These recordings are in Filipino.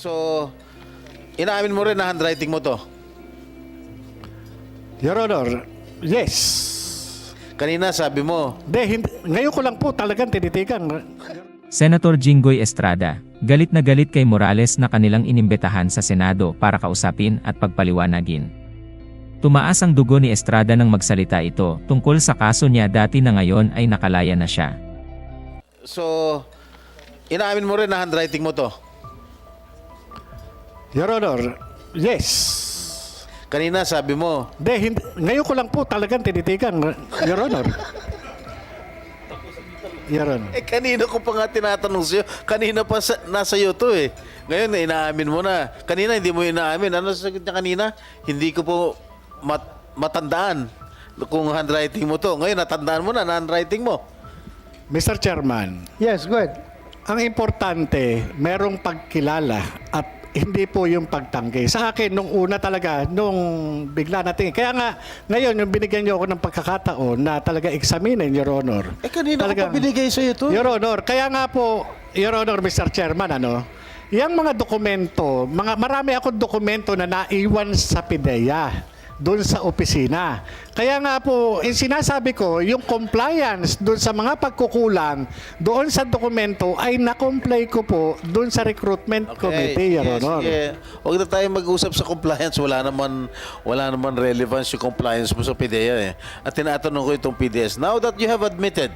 So, inaamin mo rin na handwriting mo to? Your Honor, yes. Kanina sabi mo, Hindi, ngayon ko lang po talagang tinitigan. Senator Jinggoy Estrada, galit na galit kay Morales na kanilang inimbetahan sa Senado para kausapin at pagpaliwanagin. Tumaas ang dugo ni Estrada nang magsalita ito tungkol sa kaso niya dati na ngayon ay nakalaya na siya. so, inaamin mo rin na handwriting mo to? Your Honor, yes. Kanina sabi mo, Hindi, ngayon ko lang po talagang tinitigan, Your Honor. Your Honor. kanina ko pa nga tinatanong sa'yo, kanina pa nasa iyo to eh. Ngayon, inaamin mo na. Kanina hindi mo inaamin. Ano sagot niya kanina? Hindi ko po matandaan kung handwriting mo to. Ngayon, natandaan mo na handwriting mo. Mr. Chairman, Yes, go ahead. ang importante, merong pagkilala at hindi po yung pagtanggi. Sa akin, nung una talaga, nung bigla natin. Kaya nga, ngayon, yung binigyan niyo ako ng pagkakataon na talaga examinin, Your Honor. Kanina ko pa binigay sa'yo to. Your Honor, kaya nga po, Your Honor, Mr. Chairman, yung mga dokumento, marami akong dokumento na naiwan sa PIDEA doon sa opisina. Kaya nga po, sinasabi ko, yung compliance doon sa mga pagkukulang doon sa dokumento ay na-comply ko po doon sa recruitment committee, Your Honor. Yeah. Huwag na tayo mag-usap sa compliance. Wala naman relevance yung compliance mo sa PIDEA eh. At tinatanong ko itong PDS. Now that you have admitted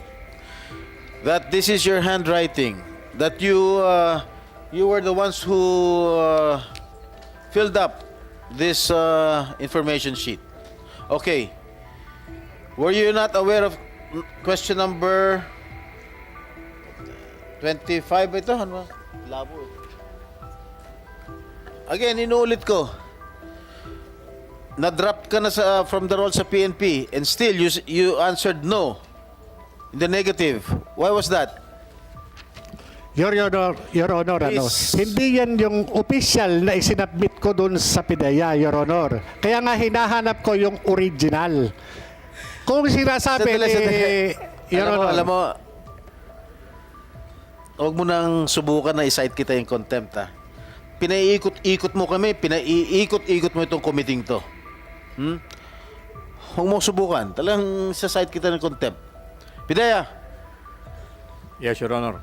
that this is your handwriting, that you were the ones who filled up this information sheet. Okay. Were you not aware of question number 25 ito? Ano? Labo eh. Again, inuulit ko. Na-drop ka na from the roll sa PNP and still you answered no. In the negative. Why was that? Your Honor, Please. hindi yan yung official na isinabit ko doon sa PIDEA, Your Honor. Kaya nga hinahanap ko yung original. Kung sinasabi Sandali. Your Honor, Alam mo, huwag mo nang subukan na i-cite kita yung contempt, ha? Pinaiikot-ikot mo kami, pinaiikot-ikot mo itong committee to. Huwag mo subukan. Talagang sa-cite kita ng contempt. PIDEA, Yes, Your Honor.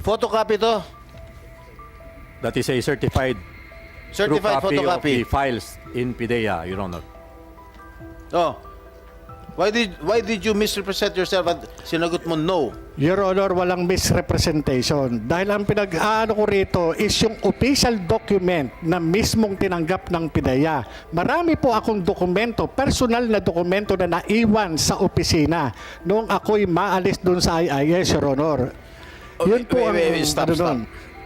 photocopy to. That is a certified true Certified copy of photocopy. the files in PIDEA, Your Honor. Oh. Why did you misrepresent yourself at sinagot mo no? Your Honor, walang misrepresentation. Dahil ang pinag-aano ko rito is yung official document na mismong tinanggap ng PIDEA. Marami po akong dokumento, personal na dokumento na naiwan sa opisina noong ako'y maalis doon sa IIS, Your Honor. Yun po ang Stop.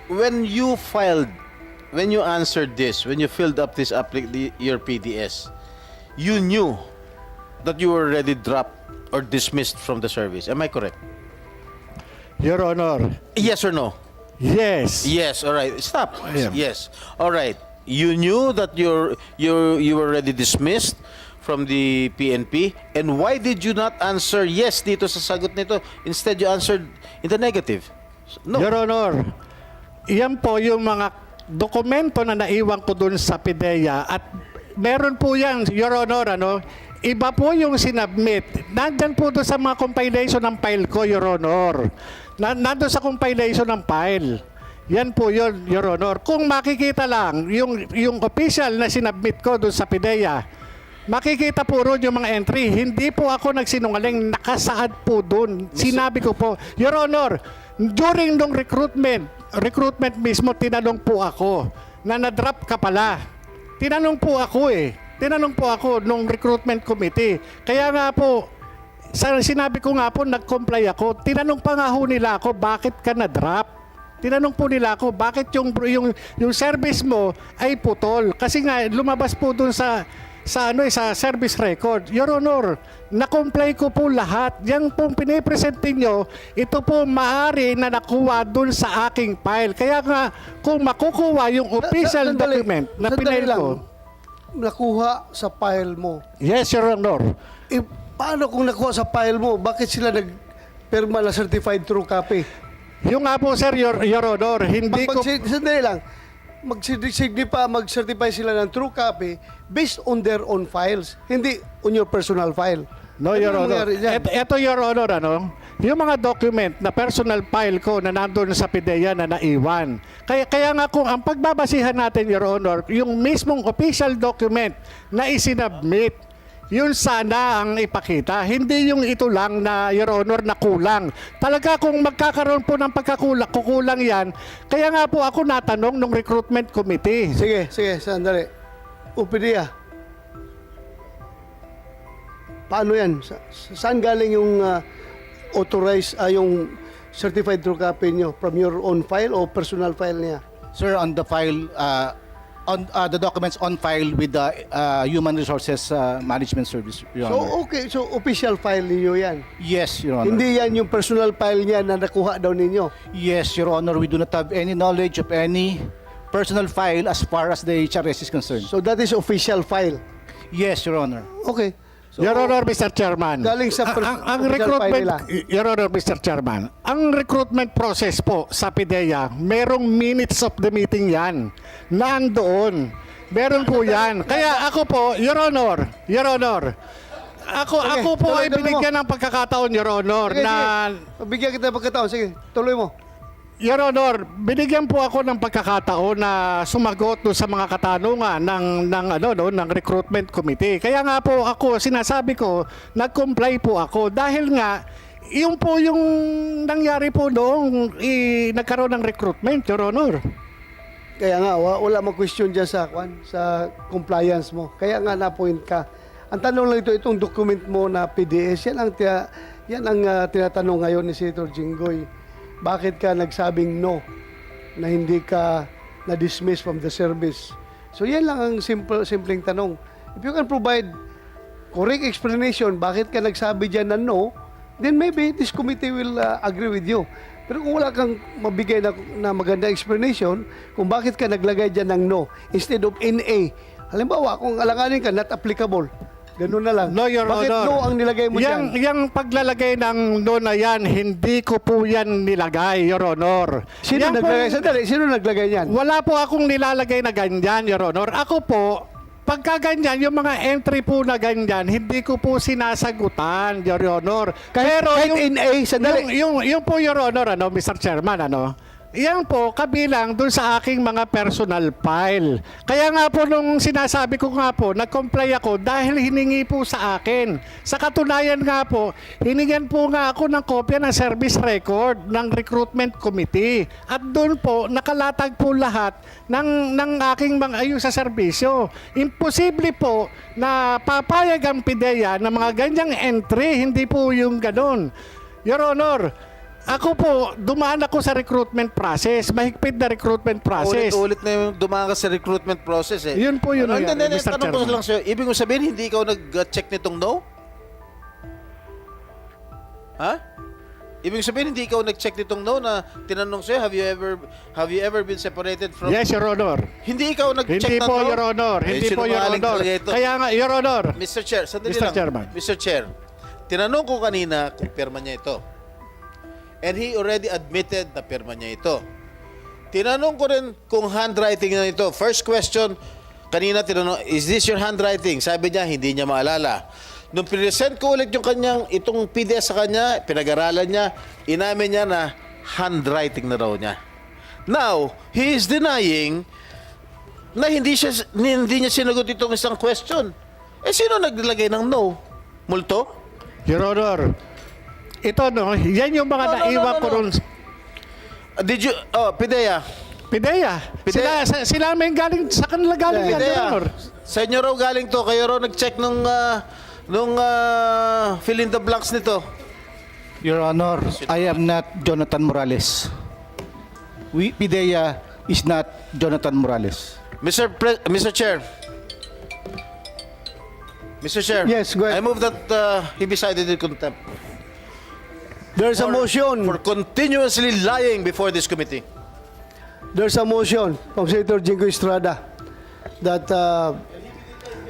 When you answered this, when you filled up this your PDS, you knew that you were already dropped or dismissed from the service. Am I correct? Your Honor, Yes or no? yes. Yes. All right. Stop. Yeah. Yes. All right. You knew that you were already dismissed from the PNP, and why did you not answer yes dito sa sagot nito? Instead, you answered in the negative. No. Your Honor, yan po yung mga dokumento na naiwan ko dun sa PIDEA at meron po yan, Your Honor, iba po yung sinubmit. Nandyan po doon sa mga compilation ng file ko, Your Honor. Nandun sa compilation ng file. Yan po yun, Your Honor. Kung makikita lang, yung official na sinubmit ko doon sa PIDEA, makikita po roon yung mga entry. Hindi po ako nagsinungaling, nakasaad po doon. Sinabi ko po, Your Honor, during nung recruitment mismo, tinanong po ako na na-drop ka pala. Tinanong po ako nung recruitment committee. Kaya nga po, sinabi ko nga po, nag-comply ako. Tinanong pa nga ho nila ako, bakit ka na-drop? Tinanong po nila ako, bakit yung service mo ay putol? Kasi nga, lumabas po dun sa service record. Your Honor, na-comply ko po lahat. Yan pong pinipresente nyo, ito po maaari na nakuha dun sa aking file. Kaya nga, kung makukuha yung official document na pinail ko. Nakuha sa file mo. Yes, Your Honor. Paano kung nakuha sa file mo? Bakit sila nagpirma na certified true copy? Yung nga po, sir, Your Honor, hindi ko... Sandali lang. mag-certify sila ng true copy based on their own files, hindi on your personal file. No, Ano Your ang Honor. mangyari dyan? Ito, Your Honor, yung mga document na personal file ko na nandun sa PIDEA na naiwan. Kaya nga kung ang pagbabasihan natin, Your Honor, yung mismong official document na isinabmit, yun sana ang ipakita. Hindi yung ito lang na, Your Honor, na kulang. Talaga kung magkakaroon po ng kukulang yan, kaya nga po ako natanong ng recruitment committee. Sige, sandali. Upidia. Paano yan? Saan galing yung authorized, yung certified true copy nyo? From your own file o personal file niya? Sir, on the file, on the documents on file with the Human Resources Management Service, Your So, Honor. okay. So, official file ninyo yan. Yes, Your Honor. Hindi yan yung personal file niya na nakuha daw ninyo. Yes, Your Honor. We do not have any knowledge of any personal file as far as the HRS is concerned. So, that is official file. Yes, Your Honor. Okay. So, Your Honor, Mr. Chairman. Galing sa ang official recruitment, file nila. Your Honor, Mr. Chairman, ang recruitment process po sa PIDEA, merong minutes of the meeting yan. Nandoon. Meron po yan. Kaya ako po, Your Honor, ako po ay tuloy mo. binigyan ng pagkakataon, Your Honor, Sige, na sige. Bigyan kita ng pagkataon. Sige, tuloy mo. Your Honor, binigyan po ako ng pagkakataon na sumagot doon sa mga katanungan ng recruitment committee. Kaya nga po ako, sinasabi ko, nag-comply po ako dahil nga yung po yung nangyari po noong nagkaroon ng recruitment, Your Honor. Kaya nga, wala mag-question dyan sa compliance mo. Kaya nga na-point ka. Ang tanong lang ito, itong document mo na PDS, yan ang tinatanong ngayon ni Senator Jinggoy. Bakit ka nagsabing no na hindi ka na-dismiss from the service? So yan lang ang simpleng tanong. If you can provide correct explanation, bakit ka nagsabi dyan na no, then maybe this committee will agree with you. Pero kung wala kang mabigay na maganda explanation, kung bakit ka naglagay dyan ng no instead of NA. Halimbawa, kung alanganin ka, not applicable. Ganun na lang. No, Your Bakit Honor. no ang nilagay mo dyan? Yung paglalagay ng no na yan, hindi ko po yan nilagay, Your Honor. Sino Yan naglagay? pong- Sandali, sino naglagay yan? Wala po akong nilalagay na ganyan, Your Honor. Ako po, pagka ganyan, yung mga entry po na ganyan, hindi ko po sinasagutan, Your Honor. Kahit NA, sandali. Yung po, Your Honor, Mr. Chairman, yan po, kabilang dun sa aking mga personal file. Kaya nga po nung sinasabi ko nga po, nag-comply ako dahil hiningi po sa akin. Sa katunayan nga po, hiningan po nga ako ng kopya ng service record ng recruitment committee. At doon po, nakalatag po lahat ng aking mga ayun sa serbisyo. Imposible po na papayag ang PIDEA na mga ganyang entry, hindi po yung ganun. Your Honor, ako po, dumaan ako sa recruitment process. Mahigpit na recruitment process. Ulit-ulit na yung dumaan ka sa recruitment process eh. Yun po yun, Hindi, Mr. tanong ko Chairman. lang sa'yo, ibig mo sabihin hindi ikaw nag-check nitong no? Ha? Ibig sabihin hindi ikaw nag-check nitong no na tinanong sa'yo, have you ever been separated from... Yes, Your Honor. Hindi ikaw nag-check Hindi ng po, no? Your Honor. Hindi po, Your sinungaling Honor. talaga ito. Kaya nga, Your Honor. Mr. Chair, sandali Mr. lang. Chairman. Mr. Chair, tinanong ko kanina kung pirma niya ito. And he already admitted na pirma niya ito. Tinanong ko rin kung handwriting na ito. First question, kanina tinanong, is this your handwriting? Sabi niya, hindi niya maalala. Nung present ko ulit yung kanyang, itong PDF sa kanya, pinag-aralan niya, inamin niya na handwriting na raw niya. Now, he is denying na hindi niya sinagot itong isang question. Eh, sino naglagay ng no? Multo? Your Honor. Ito, yan yung mga naiwan ko ron. Did you, PIDEA. PIDEA. PIDEA. Sila may galing, sa kanila galing yan, Your PIDEA. Honor. Sa inyo raw galing to, kayo raw nag-check nung fill in the blanks nito. Your Honor, I am not Jonathan Morales. PIDEA is not Jonathan Morales. Mr. Chair. Mr. Chair. Yes, go ahead. I move that he be cited in contempt. There's a motion. For continuously lying before this committee. There's a motion from Senator Jinggoy Estrada that the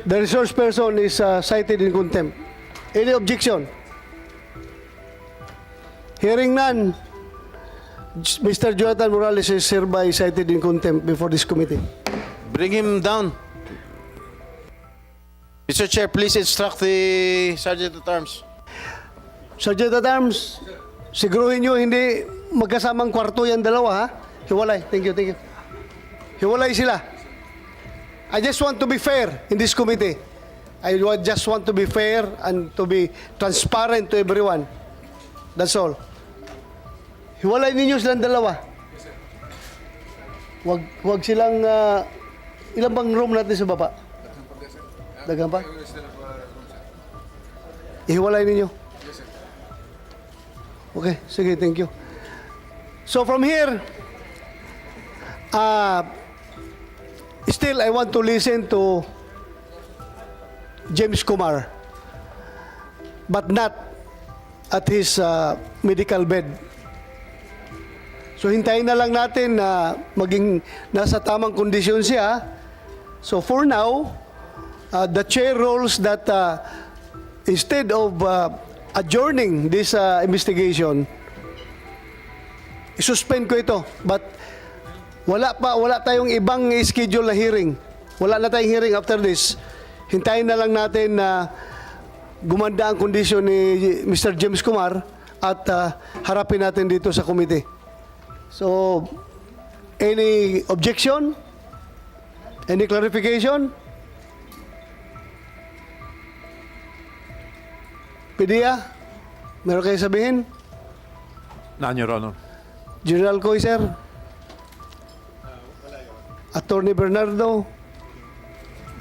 resource person is cited in contempt. Any objection? Hearing none, Mr. Jonathan Morales is hereby cited in contempt before this committee. Bring him down. Mr. Chair, please instruct the Sergeant at Arms. Sergeant at Arms, siguruhin nyo hindi magkasamang kwarto yan dalawa, ha? Hiwalay. Thank you. Hiwalay sila. I just want to be fair in this committee. Just want to be fair and to be transparent to everyone. That's all. Hiwalay ninyo silang dalawa. Wag silang... ilan bang room natin sa baba? Dagan pa? Ihiwalay ninyo. Okay, sige, thank you. So from here, still I want to listen to James Kumar, but not at his medical bed. So hintayin na lang natin na maging nasa tamang kondisyon siya. So for now, the chair rules that instead of adjourning this investigation, isuspend ko ito. But wala tayong ibang schedule na hearing. Wala na tayong hearing after this. Hintayin na lang natin na gumanda ang kondisyon ni Mr. James Kumar at harapin natin dito sa committee. So, any objection? Any clarification? Pidia, meron kayo sabihin? None, Your Honor. General Coy, sir? Attorney Bernardo?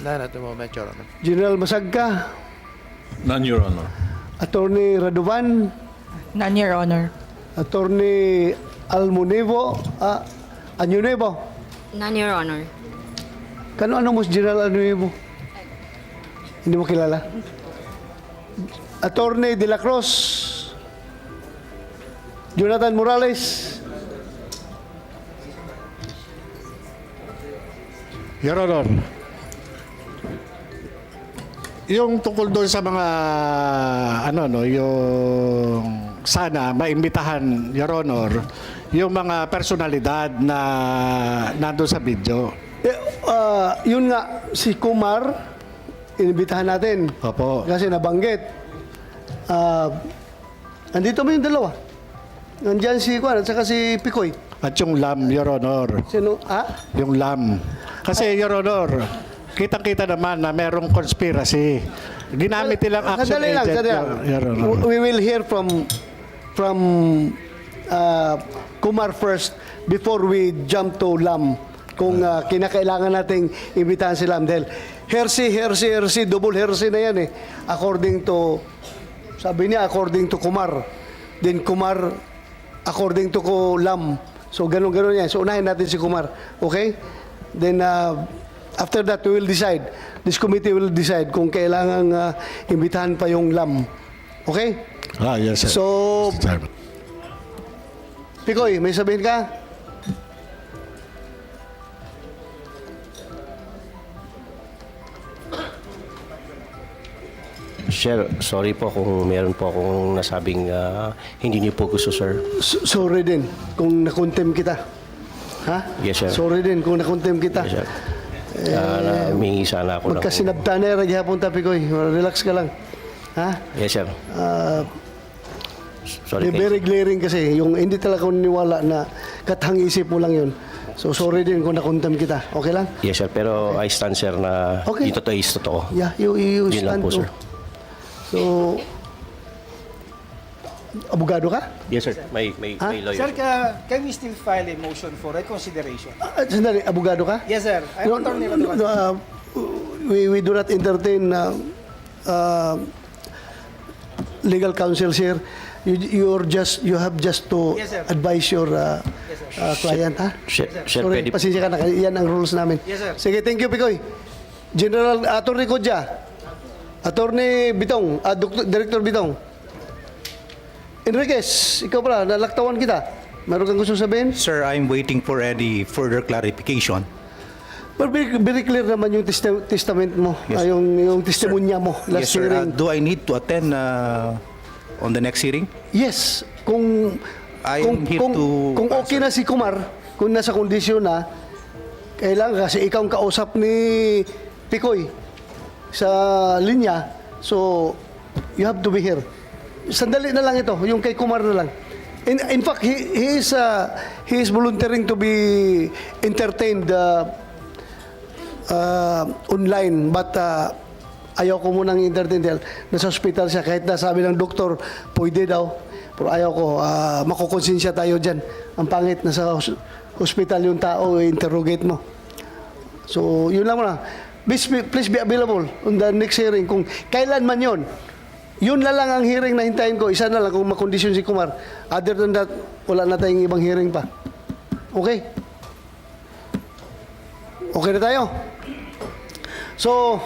None at the moment, Your Honor. General Masagka? None, Your Honor. Attorney Radovan? None, Your Honor. Attorney Almonevo? Anyunevo? None, Your Honor. Ano mo si General Almonevo? Hindi mo kilala? Attorney De La Cruz? Jonathan Morales? Your Honor, yung tungkol doon sa mga yung sana maimbitahan, Your Honor, yung mga personalidad na nandoon sa video. Yun nga, si Kumar, inibitahan natin. Opo. Kasi nabanggit. Andito mo yung dalawa. Nandyan si Kwan at saka si Picoy. At yung LAM, Your Honor. Sino? Yung LAM. Kasi, Your Honor, kitang-kita naman na merong conspiracy. Ginamit nilang action Sandali lang, agent, sandali lang. Your Honor. We will hear from Kumar first before we jump to Lam. Kung kinakailangan nating imbitahan si Lam. Dahil hersey, double hersey na yan eh. According to, sabi niya, according to Kumar. Then Kumar, according to Lam. So, ganun yan. So, unahin natin si Kumar. Okay? Then, after that, we will decide. This committee will decide kung kailangan imbitahan pa yung Lam. Okay? Yes, sir. So, Sir. Picoy, may sabihin ka? Sir, sorry po kung meron po akong nasabing hindi niyo po gusto, sir. Sorry din kung nakontem kita. Ha? Yes, sir. Sorry din kung nakontem kita. Yes, sir. Humingi sana ako ng... Magkasinabta na yung hapon ta, Picoy. Relax ka lang. Ha? Yes, sir. Sorry. Very glaring kasi. Yung hindi talaga ko niniwala na katang isip mo lang yun. So, sorry din kung nakontem kita. Okay lang? Yes, sir. Pero I stand, sir, na Okay. yung totoo is totoo. Yeah, you Yun lang stand po, to. sir. So, abogado ka? Yes, sir. May lawyer. Sir, can we still file a motion for reconsideration? Sandali, abogado ka? Yes, sir. I'm attorney Radovan. We do not entertain legal counsel here. You have just to Yes, sir. advise your client, ha? Sir, Sorry, pwede... pasensya ka na. Yan ang rules namin. Yes, sir. Sige, thank you, Picoy. General Attorney Kodja. Attorney Bitong. Director Bitong. Enriquez, ikaw pala, nalaktawan kita. Meron kang gusto sabihin? Sir, I'm waiting for any further clarification. But very clear naman yung testament mo, Yes. yung testimonya mo last Yes, sir. hearing. Do I need to attend on the next hearing? Yes, kung I am here to kung okay na si Kumar, kung nasa kondisyon na, kailangan kasi ikaw ang kausap ni Picoy sa linya, so you have to be here. Sandali na lang ito, yung kay Kumar na lang. In fact, he is volunteering to be entertained online, but ayaw ko munang entertain dahil nasa hospital siya. Kahit na sabi ng doktor, pwede daw. Pero ayaw ko, makukonsensya tayo dyan. Ang pangit, nasa hospital yung tao, interrogate mo. So, yun lang muna. Please be available on the next hearing. Kung kailan man yun, yun na lang ang hearing na hintayin ko. Isa na lang kung makondisyon si Kumar. Other than that, wala na tayong ibang hearing pa. Okay? Okay na tayo? So,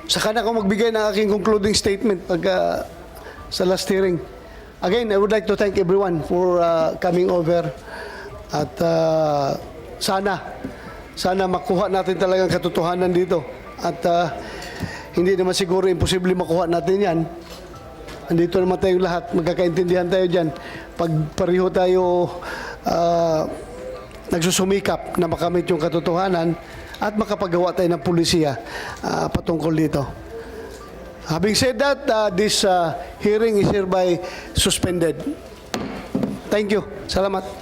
saka na ako magbigay ng aking concluding statement pag sa last hearing. Again, I would like to thank everyone for coming over. At sana makuha natin talagang katotohanan dito. At hindi naman siguro imposible makuha natin yan. Andito naman tayong lahat, magkakaintindihan tayo dyan. Pag pareho tayo nagsusumikap na makamit yung katotohanan at makapagawa tayo ng pulisiya patungkol dito. Having said that, this hearing is hereby suspended. Thank you. Salamat.